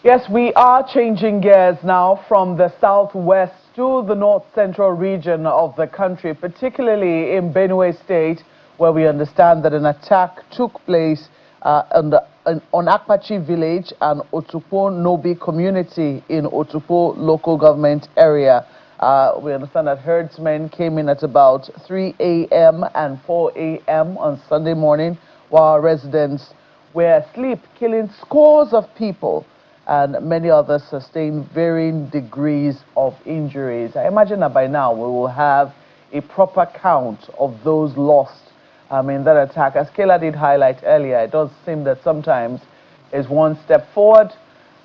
Yes, we are changing gears now from the southwest to the north-central region of the country, particularly in Benue State, where we understand that an attack took place on Akpachi village and Otukpo Nobi community in Otukpo local government area. We understand that herdsmen came in at about 3 a.m. and 4 a.m. on Sunday morning, while residents were asleep, killing scores of people, and many others sustained varying degrees of injuries. I imagine that by now we will have a proper count of those lost in that attack. As Kayla did highlight earlier, it does seem that sometimes is one step forward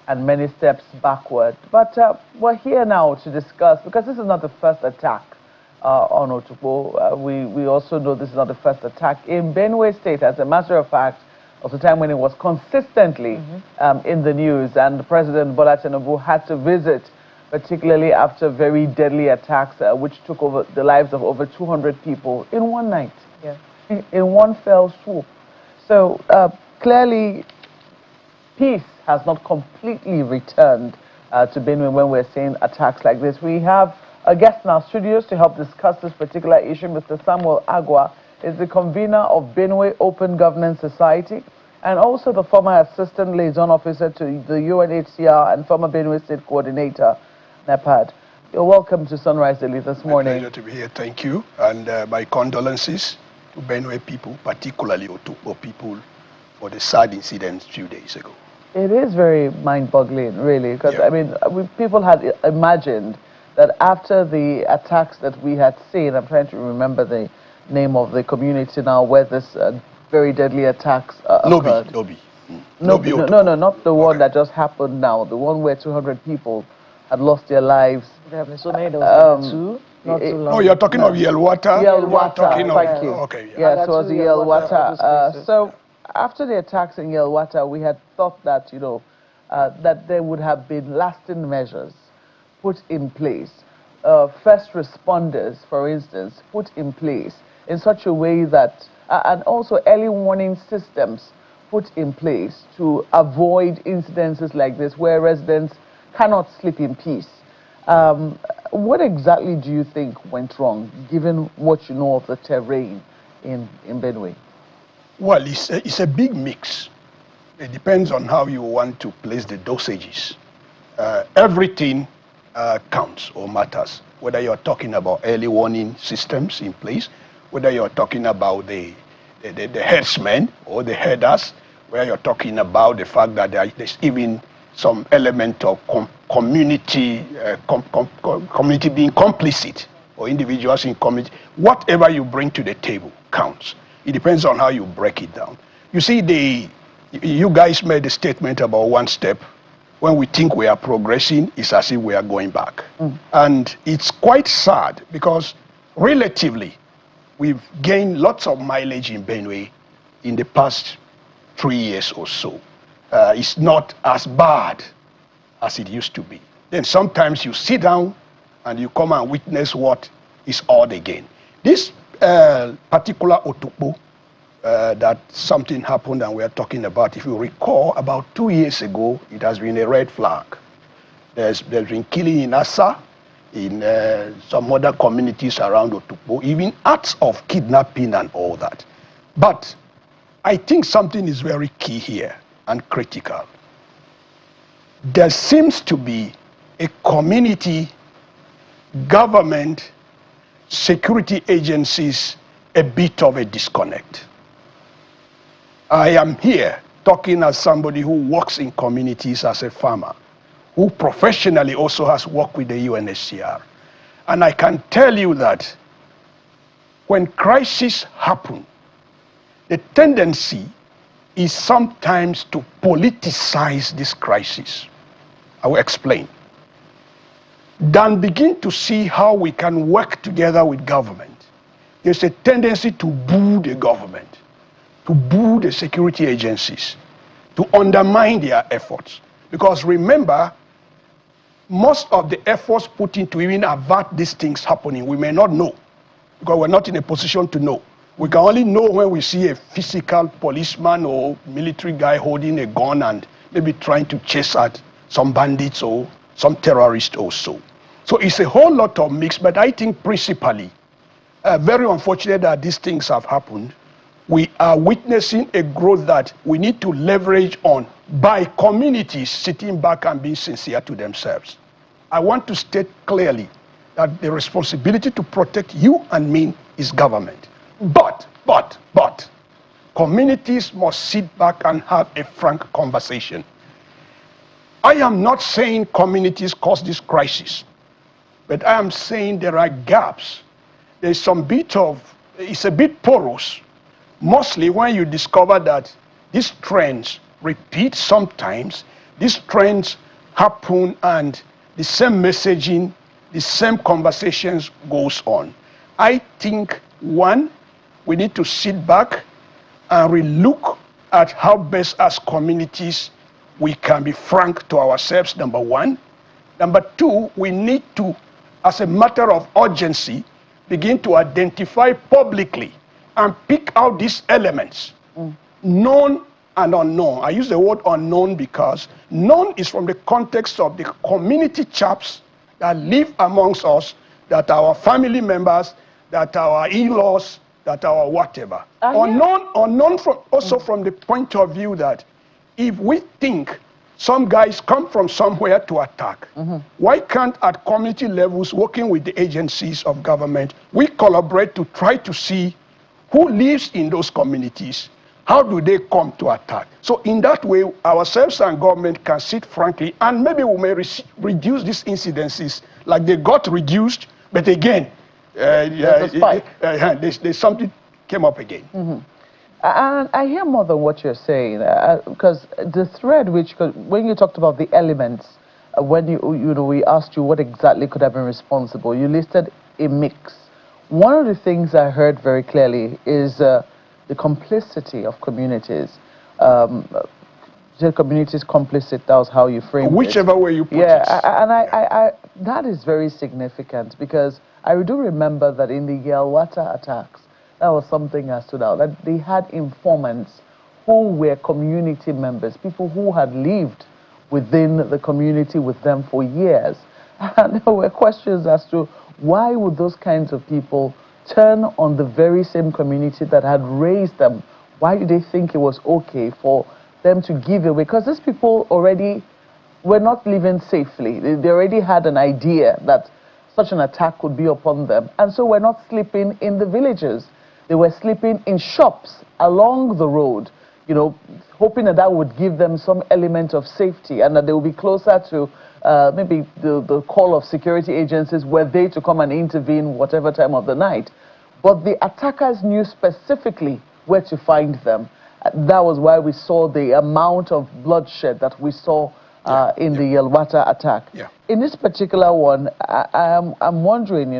and many steps backward. But we're here now to discuss, because this is not the first attack on Otukpo. We also know this is not the first attack in Benue State. As a matter of fact, of the time when it was consistently in the news, and President Bola Tinubu had to visit, particularly after very deadly attacks which took over the lives of over 200 people in one night, in one fell swoop. So clearly, peace has not completely returned to Benue when we're seeing attacks like this. We have a guest in our studios to help discuss this particular issue. Mr. Samuel Agua is the convener of Benue Open Governance Society and also the former assistant liaison officer to the UNHCR and former Benue State coordinator, NEPAD. You're welcome to Sunrise Daily this morning. My pleasure to be here, thank you. And my condolences to Benue people, particularly Otukpo people, for the sad incident a few days ago. It is very mind-boggling, really, because, I mean, people had imagined that after the attacks that we had seen, I'm trying to remember the name of the community now where this very deadly attacks occurred. Nobi. No, not the one that just happened now. The one where 200 people had lost their lives. So many, there was two, not too long. Oh, you're talking of Yelwata? Yelwata, thank you. Okay, yeah, so it was the Yelwata. So after the attacks in Yelwata, we had thought that, you know, that there would have been lasting measures put in place. First responders, for instance, put in place in such a way that, and also early warning systems put in place to avoid incidences like this where residents cannot sleep in peace. What exactly do you think went wrong, given what you know of the terrain in Benue? Well, it's a big mix. It depends on how you want to place the dosages. Everything counts or matters, whether you're talking about early warning systems in place, whether you're talking about the herdsmen or the herders, where you're talking about the fact that there's even some element of community being complicit, or individuals in community. Whatever you bring to the table counts. It depends on how you break it down. You see, you guys made a statement about one step. When we think we are progressing, it's as if we are going back. And it's quite sad because relatively, we've gained lots of mileage in Benue in the past 3 years or so. It's not as bad as it used to be. Then sometimes you sit down and you come and witness what is odd again. This particular Otukpo, that something happened and we're talking about, if you recall, about 2 years ago, it has been a red flag. There's been killing in Asa, in some other communities around Otukpo, even acts of kidnapping and all that. But I think something is very key here and critical. There seems to be a community, government, security agencies, a bit of a disconnect. I am here talking as somebody who works in communities as a farmer, who professionally also has worked with the UNHCR. And I can tell you that when crises happen, the tendency is sometimes to politicize this crisis. I will explain. Then begin to see how we can work together with government. There's a tendency to boo the government, to boo the security agencies, to undermine their efforts. Because remember, most of the efforts put into even avert these things happening, we may not know, because we're not in a position to know. We can only know when we see a physical policeman or military guy holding a gun and maybe trying to chase at some bandits or some terrorists also. So it's a whole lot of mix, but I think principally, very unfortunate that these things have happened. We are witnessing a growth that we need to leverage on by communities sitting back and being sincere to themselves. I want to state clearly that the responsibility to protect you and me is government. But, communities must sit back and have a frank conversation. I am not saying communities cause this crisis, but I am saying there are gaps. There's some bit of, it's a bit porous, mostly when you discover that these trends repeat sometimes, these trends happen and the same messaging, the same conversations goes on. I think, one, we need to sit back and relook at how best as communities we can be frank to ourselves, number one. Number two, we need to, as a matter of urgency, begin to identify publicly and pick out these elements, known and unknown. I use the word unknown because known is from the context of the community chaps that live amongst us, that our family members, that our in-laws, that our whatever. Unknown from, also from the point of view that if we think some guys come from somewhere to attack, why can't at community levels, working with the agencies of government, we collaborate to try to see who lives in those communities, how do they come to attack? So in that way, ourselves and government can sit frankly, and maybe we may reduce these incidences, like they got reduced, but again, there's something came up again. And I hear more than what you're saying, because the thread which, when you talked about the elements, when we asked you what exactly could have been responsible, you listed a mix. One of the things I heard very clearly is the complicity of communities. The communities complicit, that was how you framed it. Whichever way you put it. Yeah, and that is very significant, because I do remember that in the Yelwata attacks, that was something that stood out, that they had informants who were community members, people who had lived within the community with them for years. And there were questions as to why would those kinds of people turn on the very same community that had raised them? Why did they think it was okay for them to give away? Because these people already were not living safely. They already had an idea that such an attack could be upon them. And so we're not sleeping in the villages. They were sleeping in shops along the road, hoping that that would give them some element of safety and that they would be closer to maybe the call of security agencies were they to come and intervene whatever time of the night. But the attackers knew specifically where to find them. That was why we saw the amount of bloodshed that we saw in the Yelwata attack. In this particular one, I'm wondering,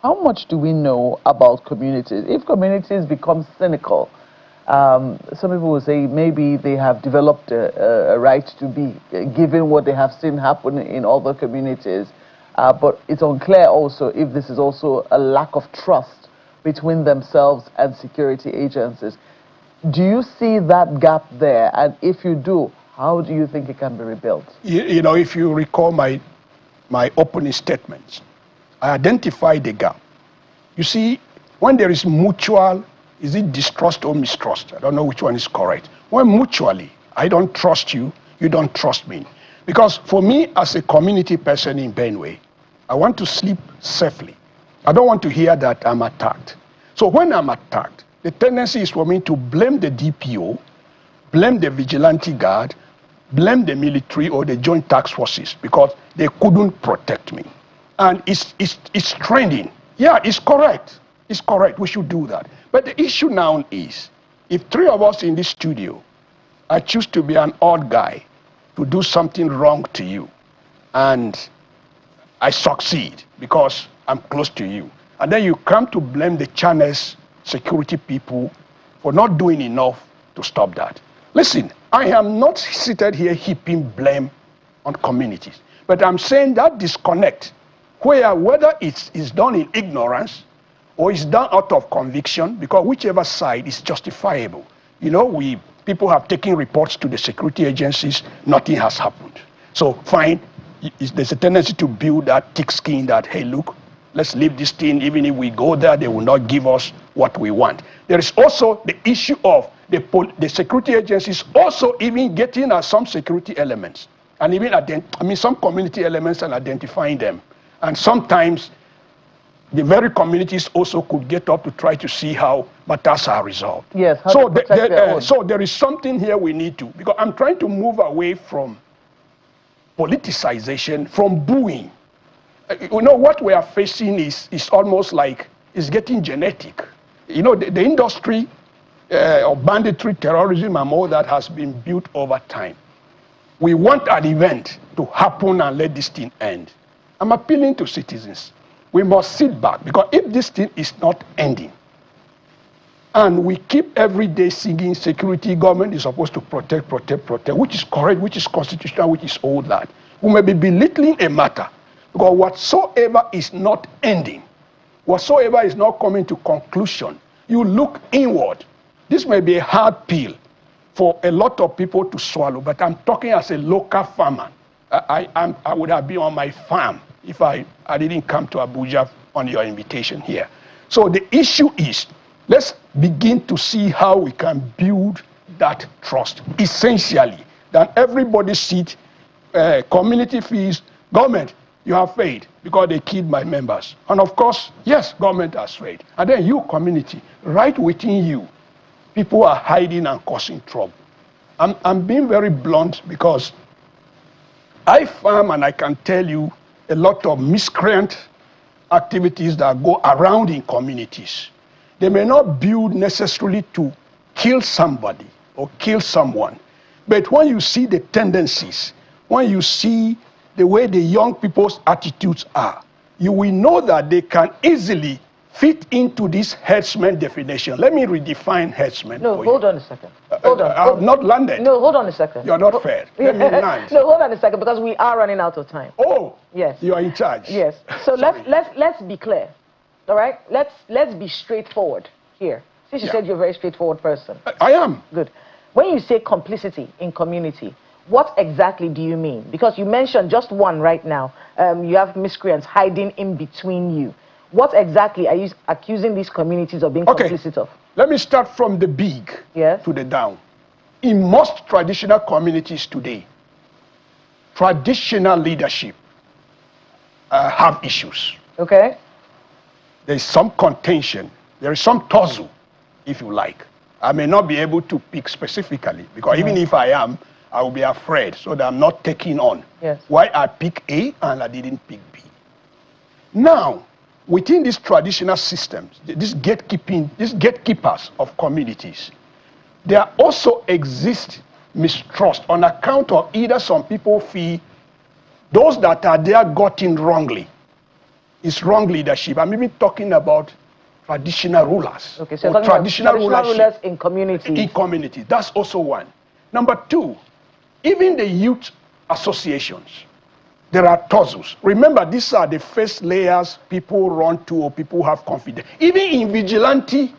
how much do we know about communities? If communities become cynical, some people will say maybe they have developed a right to be, given what they have seen happen in other communities. But it's unclear also if this is also a lack of trust between themselves and security agencies. Do you see that gap there? And if you do, how do you think it can be rebuilt? If you recall my opening statements, I identified the gap. You see, when there is mutual, is it distrust or mistrust? I don't know which one is correct. When mutually, I don't trust you, you don't trust me. Because for me, as a community person in Benue, I want to sleep safely. I don't want to hear that I'm attacked. So when I'm attacked, the tendency is for me to blame the DPO, blame the vigilante guard, blame the military or the joint task forces because they couldn't protect me. And it's trending. Yeah, it's correct. It's correct. We should do that. But the issue now is, if three of us in this studio, I choose to be an odd guy to do something wrong to you, and I succeed because I'm close to you, and then you come to blame the channels, security people for not doing enough to stop that. Listen, I am not seated here heaping blame on communities, but I'm saying that disconnect, whether it's done in ignorance or it's done out of conviction, because whichever side is justifiable. people have taken reports to the security agencies, nothing has happened. So fine, there's a tendency to build that thick skin that, hey, look, let's leave this thing, even if we go there, they will not give us what we want. There is also the issue of the security agencies also even getting at some security elements, and even some community elements and identifying them. And sometimes the very communities also could get up to try to see how matters are resolved. Yes, so there is something here we need to, because I'm trying to move away from politicization, from booing. You know, what we are facing is almost like, it's getting genetic. You know, the industry of banditry, terrorism, and all that has been built over time. We want an event to happen and let this thing end. I'm appealing to citizens. We must sit back, because if this thing is not ending, and we keep every day singing security, government is supposed to protect, which is correct, which is constitutional, which is all that, we may be belittling a matter, because whatsoever is not ending, whatsoever is not coming to conclusion, you look inward. This may be a hard pill for a lot of people to swallow, but I'm talking as a local farmer. I would have been on my farm if I didn't come to Abuja on your invitation here. So the issue is, let's begin to see how we can build that trust. Essentially, that everybody sees community fees, government, you have failed because they killed my members. And of course, yes, government has failed. And then you, community, right within you, people are hiding and causing trouble. I'm being very blunt, because I farm and I can tell you a lot of miscreant activities that go around in communities. They may not build necessarily to kill somebody or kill someone, but when you see the tendencies, when you see the way the young people's attitudes are, you will know that they can easily fit into this herdsman definition. Let me redefine herdsman. No, hold on a second. Hold on. I have not landed. No, hold on a second. You're not fair. Let me land. No, hold on a second, because we are running out of time. Oh, yes. You are in charge. Yes. So let's be clear. All right? Let's be straightforward here. Since you said you're a very straightforward person. I am. Good. When you say complicity in community, what exactly do you mean? Because you mentioned just one right now. You have miscreants hiding in between you. What exactly are you accusing these communities of being complicit of? Let me start from the big to the down. In most traditional communities today, traditional leadership have issues. Okay. There is some contention. There is some tussle, if you like. I may not be able to pick specifically, because even if I am, I will be afraid, so that I'm not taking on. Yes. Why I pick A and I didn't pick B. Now, within these traditional systems, these gatekeepers of communities, there also exists mistrust on account of either some people feel those that are there got in wrongly. It's wrong leadership. I'm even talking about traditional rulers. Okay, so traditional rulers in communities. In communities, that's also one. Number two, even the youth associations, there are tussles. Remember, these are the first layers people run to or people have confidence. Even in vigilante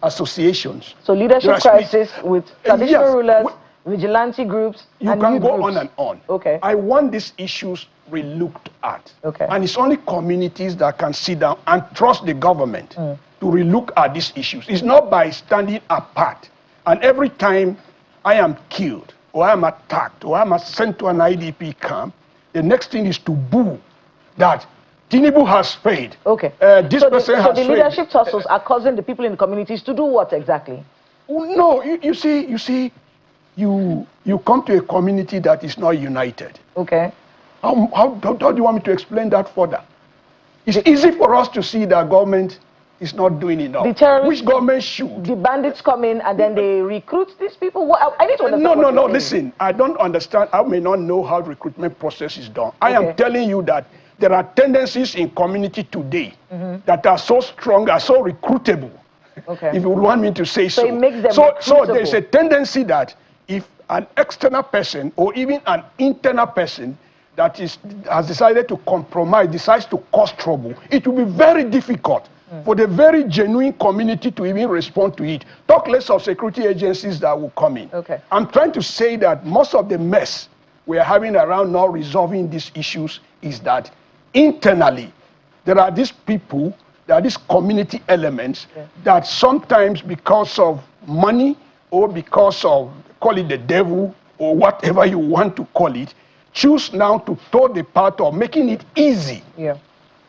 associations. So leadership crisis with traditional rulers, vigilante groups, you and can youth go groups. on and on. Okay. I want these issues relooked at. Okay. And it's only communities that can sit down and trust the government to relook at these issues. It's not by standing apart. And every time I am killed, or I am attacked, or I am sent to an IDP camp, the next thing is to boo that Tinubu has failed. Okay. This person has failed. So the leadership tussles are causing the people in the communities to do what exactly? No, you see, you come to a community that is not united. Okay. How do you want me to explain that further? It's easy for us to see that government is not doing enough. The terrorists, which government should? The bandits come in and then they recruit these people. I need to understand. No. Listen, I don't understand. I may not know how the recruitment process is done. I am telling you that there are tendencies in community today that are so strong, are so recruitable. Okay. If you want me to say so. So it makes them so there's a tendency that if an external person or even an internal person that has decided to compromise, decides to cause trouble, it will be very difficult for the very genuine community to even respond to it. Talk less of security agencies that will come in. Okay. I'm trying to say that most of the mess we are having around now resolving these issues is that internally there are these people, there are these community elements that sometimes because of money or because of, call it the devil or whatever you want to call it, choose now to toe the path of making it easy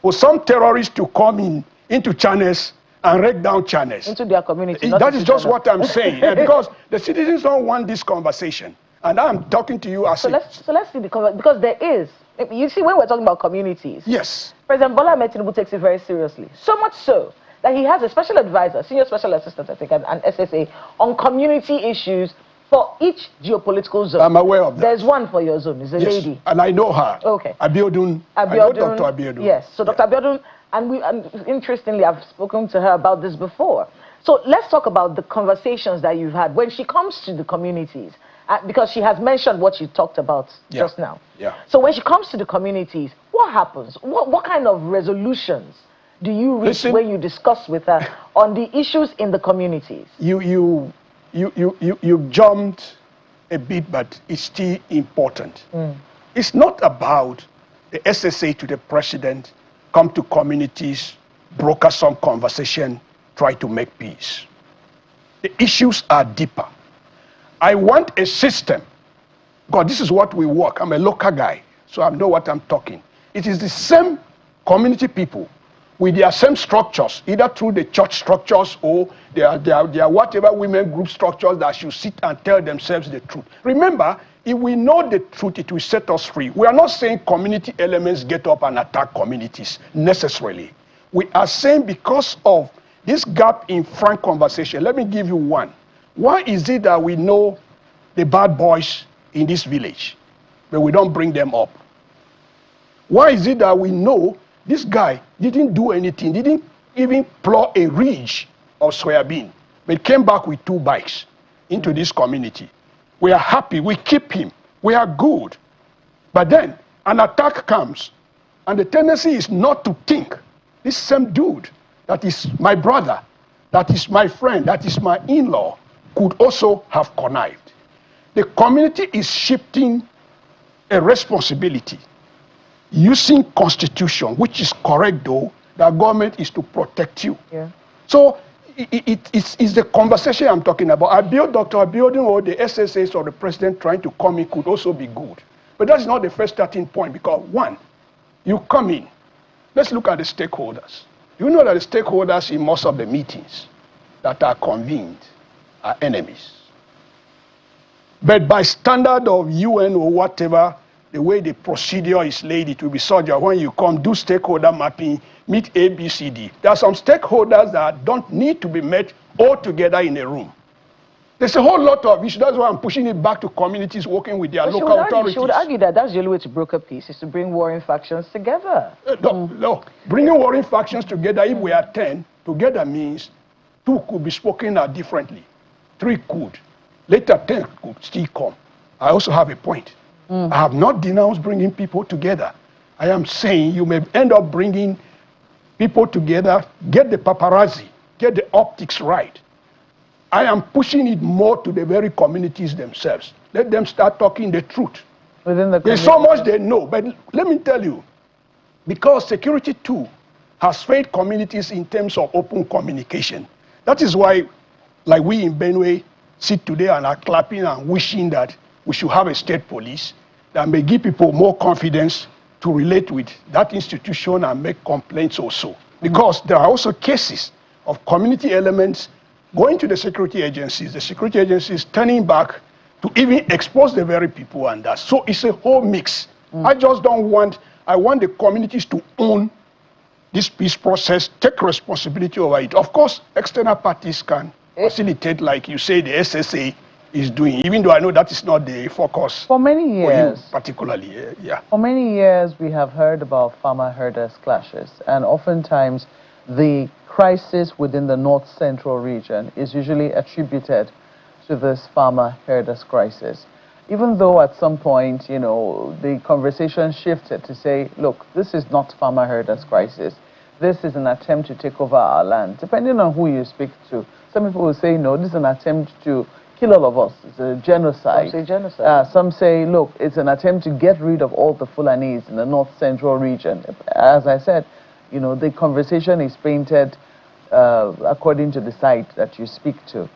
for some terrorists to come into channels and wreck down channels. Into their community. That is just what I'm saying. Because the citizens don't want this conversation. And I'm talking to you as let's see the conversation, because there is. You see, when we're talking about communities, yes, President Bola Ahmed Tinubu takes it very seriously. So much so that he has a special advisor, senior special assistant, I think, and SSA on community issues for each geopolitical zone. I'm aware of that. There's one for your zone. It's a lady. And I know her. Okay. Abiodun. I know Dr. Abiodun. Yes. So Dr. Abiodun, and interestingly, I've spoken to her about this before. So let's talk about the conversations that you've had when she comes to the communities. Because she has mentioned what you talked about just now. Yeah. So when she comes to the communities, what happens? What kind of resolutions do you reach when you discuss with her on the issues in the communities? You jumped a bit, but it's still important. It's not about the SSA to the president, come to communities, broker some conversation, try to make peace. The issues are deeper. I want a system. God, this is what we work. I'm a local guy, so I know what I'm talking. It is the same community people with their same structures, either through the church structures or their whatever women group structures that should sit and tell themselves the truth. Remember, if we know the truth, it will set us free. We are not saying community elements get up and attack communities necessarily. We are saying because of this gap in frank conversation, let me give you one. Why is it that we know the bad boys in this village, but we don't bring them up? Why is it that we know this guy didn't do anything, didn't even plow a ridge of soybean, but came back with 2 bikes into this community? We are happy, we keep him, we are good. But then an attack comes, and the tendency is not to think, this same dude that is my brother, that is my friend, that is my in-law, could also have connived. The community is shifting a responsibility using constitution, which is correct though, that government is to protect you. So it's the conversation I'm talking about. Dr. Abiodun or the SSAs or the president trying to come in could also be good. But that's not the first starting point, because one, you come in, let's look at the stakeholders. You know that the stakeholders in most of the meetings that are convened are enemies. But by standard of UN or whatever, the way the procedure is laid, it will be such that when you come, do stakeholder mapping, meet A, B, C, D. There are some stakeholders that don't need to be met all together in a room. There's a whole lot of issues. That's why I'm pushing it back to communities working with their local authorities. She would argue that that's the only way to broker peace, is to bring warring factions together. No. Bringing warring factions together, if we are 10, together means 2 could be spoken out differently. 3 could. Later 10 could still come. I also have a point. I have not denounced bringing people together. I am saying you may end up bringing people together, get the paparazzi, get the optics right. I am pushing it more to the very communities themselves. Let them start talking the truth. There's so much they know, but let me tell you, because security too has failed communities in terms of open communication. That is why, like we in Benue, sit today and are clapping and wishing that we should have a state police that may give people more confidence to relate with that institution and make complaints also. Because there are also cases of community elements going to the security agencies turning back to even expose the very people and that. So it's a whole mix. I just don't want, I want the communities to own this peace process, take responsibility over it. Of course, external parties can facilitate, like you say, the SSA is doing, even though I know that is not the focus. For many years. For you particularly, yeah. For many years, we have heard about farmer-herders clashes, and oftentimes the crisis within the north-central region is usually attributed to this farmer-herders crisis. Even though at some point, you know, the conversation shifted to say, look, this is not farmer-herders crisis. this is an attempt to take over our land, depending on who you speak to. Some people will say, no, this is an attempt to kill all of us. It's a genocide. Some say genocide. Some say, look, it's an attempt to get rid of all the Fulanis in the north central region. As I said, you know, the conversation is painted according to the side that you speak to.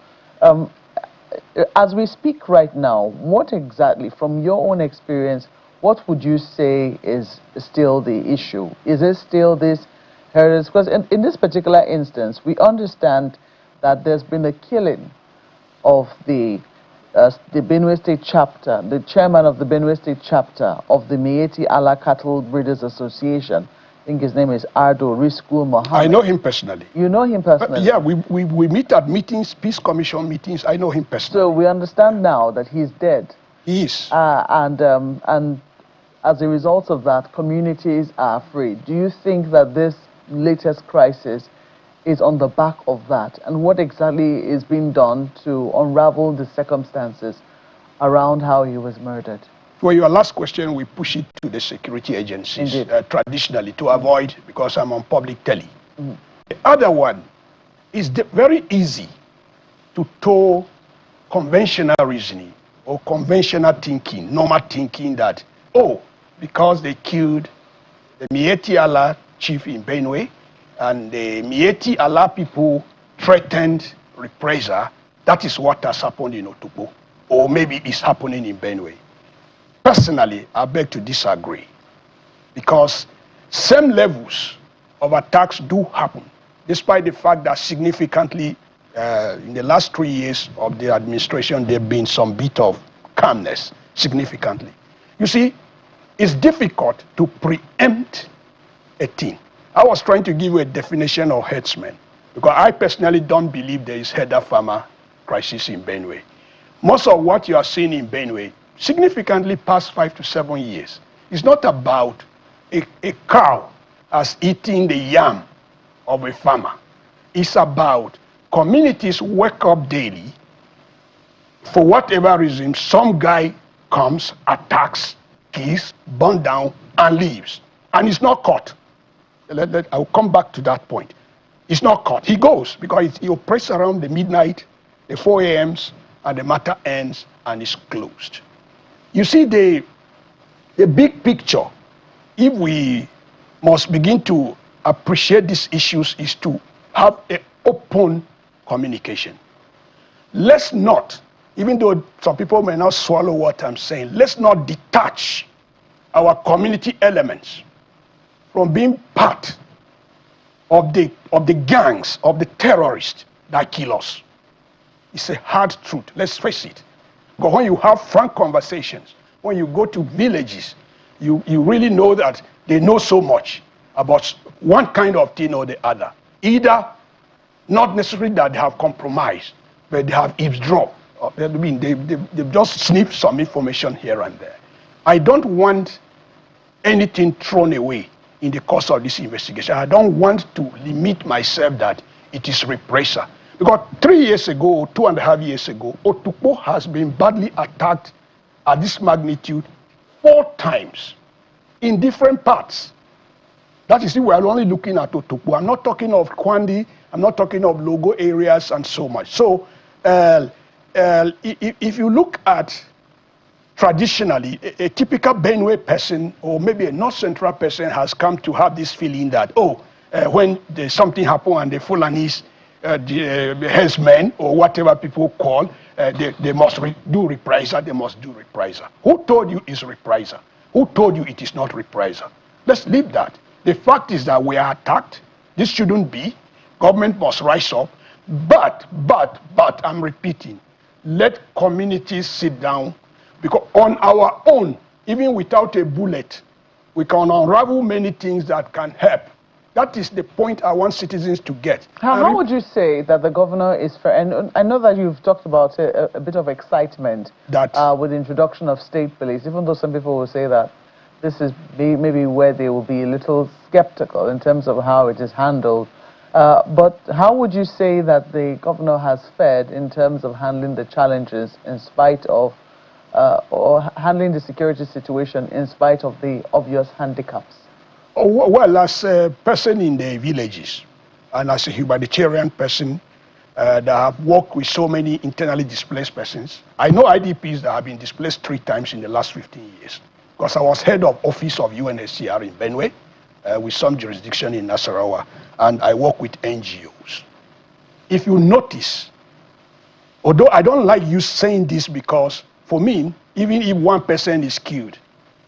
As we speak right now, what exactly, from your own experience, what would you say is still the issue? Is it still this heritage? Because in this particular instance, we understand that there's been a killing of the Benue State chapter, the chairman of the Benue State chapter of the Mieti Allah Cattle Breeders Association. I think his name is Ardo Riskul Mohammed. I know him personally. You know him personally? Yeah, we meet at meetings, Peace Commission meetings. I know him personally. So we understand now that he's dead. He is. And as a result of that, communities are afraid. Do you think that this latest crisis is on the back of that? And what exactly is being done to unravel the circumstances around how he was murdered? For your last question, we push it to the security agencies traditionally to avoid, because I'm on public telly. Mm. The other one is very easy to toe conventional reasoning or conventional thinking, normal thinking that, oh, because they killed the Mieti Allah chief in Benue and the Mieti Allah people threatened reprisal, that is what has happened in Otukpo, or maybe it's happening in Benue. Personally, I beg to disagree, because same levels of attacks do happen, despite the fact that significantly in the last 3 years of the administration, there have been some bit of calmness, significantly. You see, it's difficult to preempt a thing. I was trying to give you a definition of herdsmen, because I personally don't believe there is herder farmer crisis in Benue. Most of what you are seeing in Benue, significantly past 5 to 7 years, is not about a cow as eating the yam of a farmer. It's about communities wake up daily, for whatever reason, some guy comes, attacks, kills, burns down, and leaves. And it's not caught. I'll come back to that point. It's not caught. He goes, because he operates around the midnight, the 4 a.m.s, and the matter ends and is closed. You see, the big picture, if we must begin to appreciate these issues, is to have an open communication. Let's not, even though some people may not swallow what I'm saying, let's not detach our community elements from being part of the gangs, of the terrorists that kill us. It's a hard truth, let's face it. But when you have frank conversations, when you go to villages, you really know that they know so much about one kind of thing or the other. Either, not necessarily that they have compromised, but they have eavesdropped. I mean, they've just snipped some information here and there. I don't want anything thrown away in the course of this investigation. I don't want to limit myself that it is reprisal. Because 3 years ago, 2.5 years ago, Otukpo has been badly attacked at this magnitude 4 times in different parts. That is, we are only looking at Otukpo. I'm not talking of Kwandi, I'm not talking of Logo areas and so much. So if you look at traditionally, a typical Benue person or maybe a North Central person has come to have this feeling that, oh, when there's something happen and the Fulanis, the herdsmen or whatever people call, they must do reprisal, they must do reprisal. Who told you it's reprisal? Who told you it is not reprisal? Let's leave that. The fact is that we are attacked. This shouldn't be. Government must rise up. But, I'm repeating, let communities sit down, because on our own, even without a bullet, we can unravel many things that can help. That is the point I want citizens to get. How would you say that the governor is fair? And I know that you've talked about a bit of excitement with the introduction of state police, even though some people will say that this is maybe where they will be a little skeptical in terms of how it is handled. But how would you say that the governor has fared in terms of handling the challenges in spite of, or handling the security situation in spite of the obvious handicaps? Oh, well, as a person in the villages and as a humanitarian person that have worked with so many internally displaced persons, I know IDPs that have been displaced 3 times in the last 15 years. Because I was head of office of UNHCR in Benue with some jurisdiction in Nasarawa, and I work with NGOs. If you notice, although I don't like you saying this because for me, even if 1% is killed,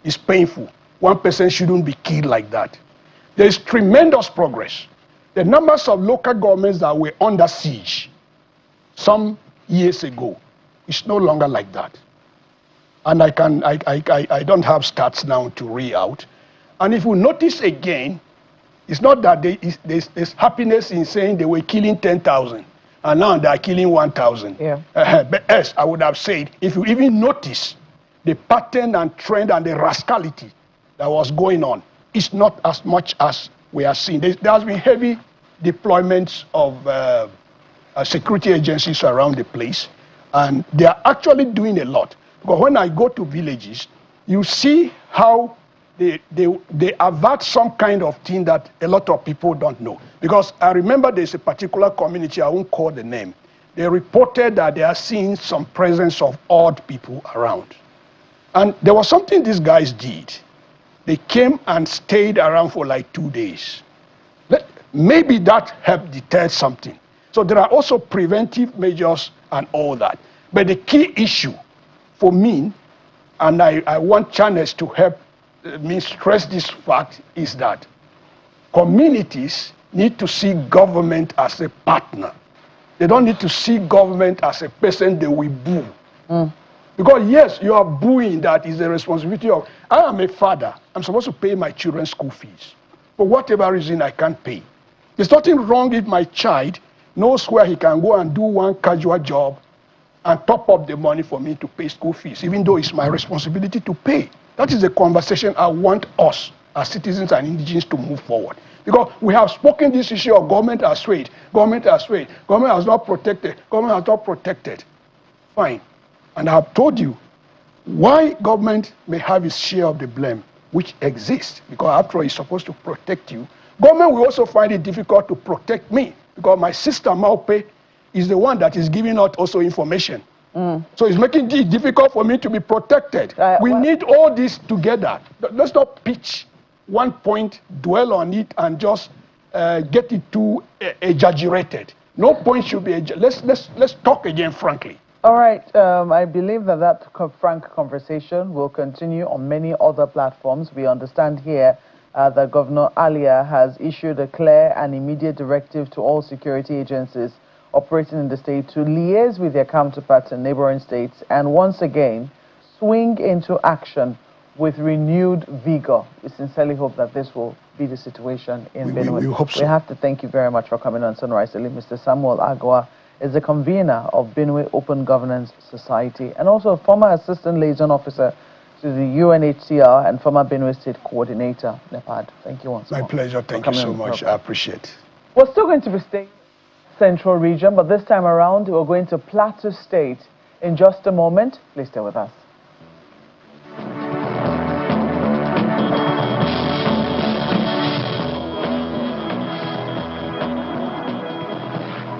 it's painful. 1% shouldn't be killed like that. There is tremendous progress. The numbers of local governments that were under siege some years ago is no longer like that. And I don't have stats now to read out. And if you notice again, it's not that there's happiness in saying they were killing 10,000 and now they are killing 1,000. Yeah. But as I would have said, if you even notice the pattern and trend and the rascality that was going on, it's not as much as we are seeing. There has been heavy deployments of security agencies around the place, and they are actually doing a lot. Because when I go to villages, you see how they avert some kind of thing that a lot of people don't know. Because I remember there's a particular community, I won't call the name, they reported that they are seeing some presence of odd people around. And there was something these guys did. They came and stayed around for like 2 days. Maybe that helped deter something. So there are also preventive measures and all that. But the key issue for me, and I want channels to help me stress this fact, is that communities need to see government as a partner. They don't need to see government as a person they will boo. Because yes, you are booing, that is the responsibility of, I am a father, I'm supposed to pay my children's school fees. For whatever reason, I can't pay. There's nothing wrong if my child knows where he can go and do one casual job and top up the money for me to pay school fees, even though it's my responsibility to pay. That is the conversation I want us as citizens and indigenes to move forward. Because we have spoken this issue of government has swayed, government has swayed, government has not protected, government has not protected. Fine. And I have told you why government may have its share of the blame, which exists, because after all, it's supposed to protect you. Government will also find it difficult to protect me, because my sister Maupe is the one that is giving out also information. So it's making it difficult for me to be protected. We need all this together. Let's not pitch one point, dwell on it, and just get it too exaggerated. No point should be. Let's talk again frankly. All right. I believe that frank conversation will continue on many other platforms. We understand here that Governor Alia has issued a clear and immediate directive to all security agencies operating in the state to liaise with their counterparts in neighboring states and once again swing into action with renewed vigor. We sincerely hope that this will be the situation in Benue. We hope so. We have to thank you very much for coming on Sunrise Daily. Mr. Samuel Agua is the convener of Benue Open Governance Society and also a former assistant liaison officer to the UNHCR and former Benue State Coordinator, NEPAD. Thank you once more. My pleasure. Thank you so much. I appreciate it. We're still going to be staying Central region, but this time around we're going to Plateau State in just a moment. Please stay with us.